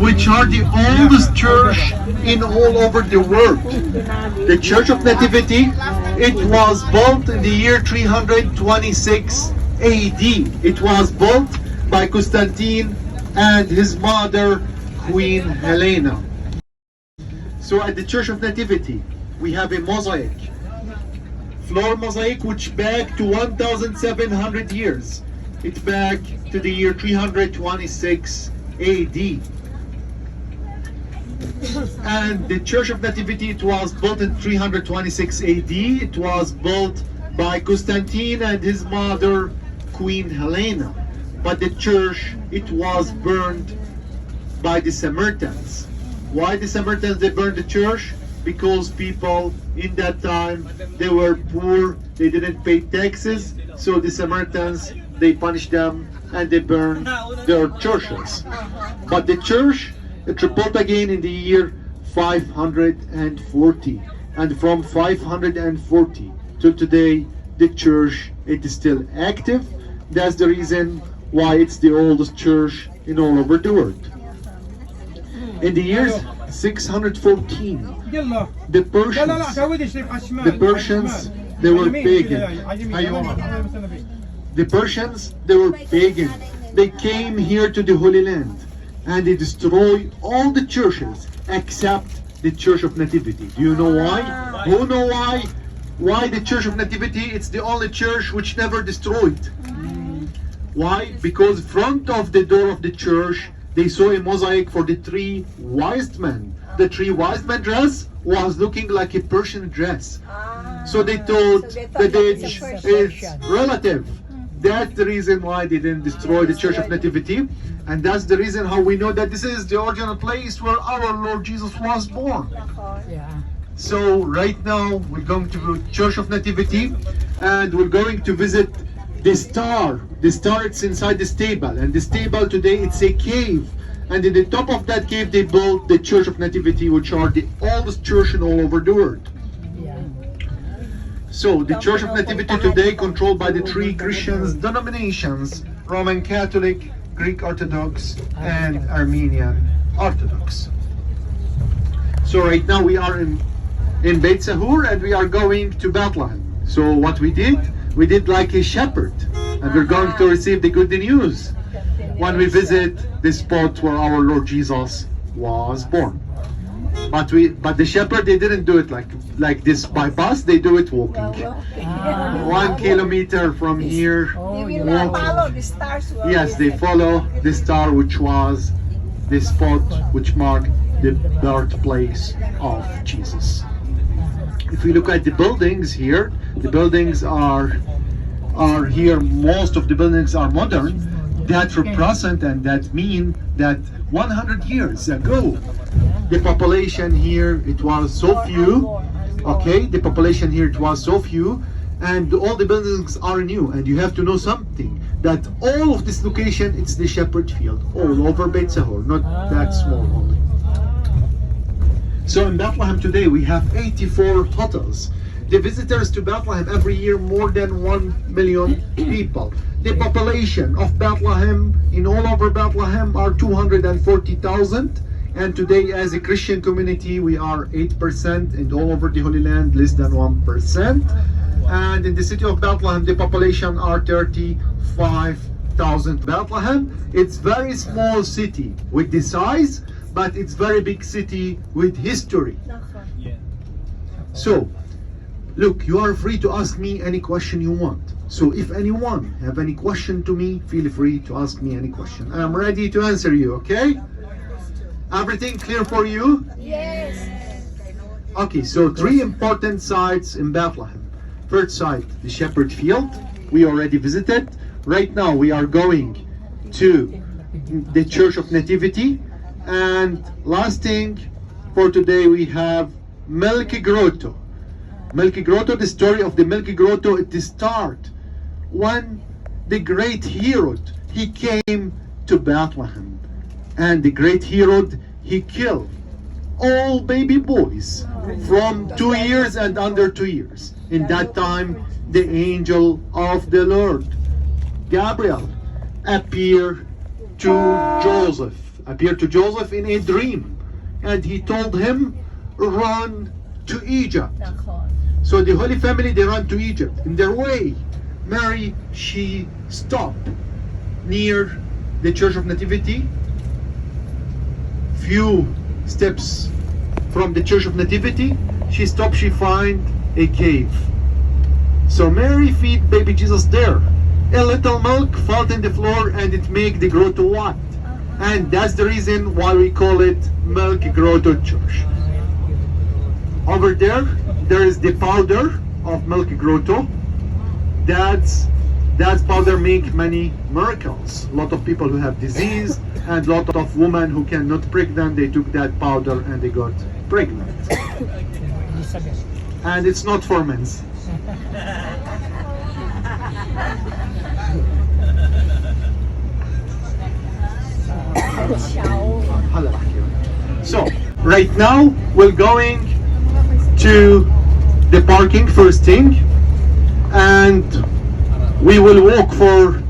which are the oldest church in all over the world. The Church of Nativity, it was built in the year 326 AD. It was built by Constantine and his mother, Queen Helena. So at the Church of Nativity, we have a mosaic, floor mosaic, which back to 1,700 years. It's back to the year 326 AD. And the Church of Nativity, it was built in 326 AD. It was built by Constantine and his mother, Queen Helena. But the church, it was burned by the Samaritans. Why the Samaritans, they burned the church? Because people in that time, they were poor, they didn't pay taxes, so the Samaritans, they punished them and they burned their churches. But the church, it rebuilt again in the year 540, and from 540 till today, the church, it is still active. That's the reason why it's the oldest church in all over the world. In the years 614, the Persians, they were pagan. The Persians, they were pagan. They came here to the Holy Land and they destroyed all the churches except the Church of Nativity. Do you know why? Who know why? Why the Church of Nativity? It's the only church which never destroyed. Why? Because front of the door of the church, they saw a mosaic for the three wise men. The three wise men dress was looking like a Persian dress. So they thought that it's relative. That's the reason why they didn't destroy the Church of Nativity. And that's the reason how we know that this is the original place where our Lord Jesus was born. So right now we're going to the Church of Nativity and we're going to visit the star. The star, it's inside the stable, and the stable today, it's a cave, and in the top of that cave they built the Church of Nativity, which are the oldest church in all over the world. So the Church of Nativity today controlled by the three Christian denominations: Roman Catholic, Greek Orthodox, and Armenian Orthodox. So right now we are in Beit Sahur and we are going to Bethlehem. So what we did like a shepherd, and we're going to receive the good news when we visit the spot where our Lord Jesus was born. But the shepherd, they didn't do it like this by bus, they do it walking. 1 kilometer from here. They will follow the stars. Yes, they follow the star, which was the spot which marked the birthplace of Jesus. If we look at the buildings here, the buildings are here, most of the buildings are modern. That represent and that mean that 100 years ago, the population here, it was so few, okay? The population here, it was so few, and all the buildings are new. And you have to know something, that all of this location, it's the shepherd field, all over Beit Sahur, not that small only. So in Bethlehem today, we have 84 hotels. The visitors to Bethlehem every year, more than 1 million people. The population of Bethlehem, in all over Bethlehem, are 240,000. And today, as a Christian community, we are 8%, and all over the Holy Land, less than 1%. And in the city of Bethlehem, the population are 35,000. Bethlehem, it's very small city with the size, but it's very big city with history. So, look, you are free to ask me any question you want. So if anyone have any question to me, feel free to ask me any question. I am ready to answer you, okay? Everything clear for you? Yes. Okay, so 3 important sites in Bethlehem. First site, the shepherd field. We already visited. Right now we are going to the Church of Nativity. And last thing for today, we have Milky Grotto. Milky Grotto, the story of the Milky Grotto, it start when the great Herod, he came to Bethlehem. And the great Herod, he killed all baby boys from 2 years and under 2 years. In that time, the angel of the Lord, Gabriel, appeared to Joseph appeared to Joseph in a dream, and he told him, run to Egypt. So the Holy Family, they run to Egypt. In their way, Mary, she stopped near the Church of Nativity, few steps from the Church of Nativity. She stopped, she find a cave. So Mary feed baby Jesus there. A little milk fell in the floor and it make the grotto what? And that's the reason why we call it Milk Grotto Church. Over there, there is the powder of Milk Grotto. That's powder make many miracles. A lot of people who have disease and a lot of women who cannot pregnant, they took that powder and they got pregnant. And it's not for men. So, right now we're going to the parking first thing, and we will walk for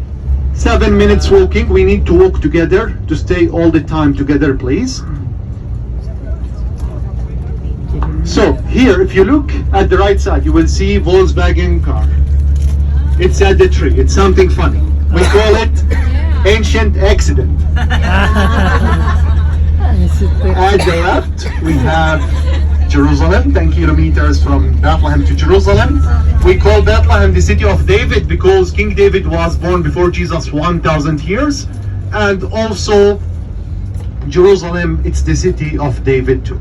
7 minutes walking. We need to walk together to stay all the time together, please. So here, if you look at the right side, you will see Volkswagen car. It's at the tree. It's something funny. We call it ancient accident. At the left, we have Jerusalem, 10 kilometers from Bethlehem to Jerusalem. We call Bethlehem the city of David because King David was born before Jesus 1,000 years. And also Jerusalem, it's the city of David too.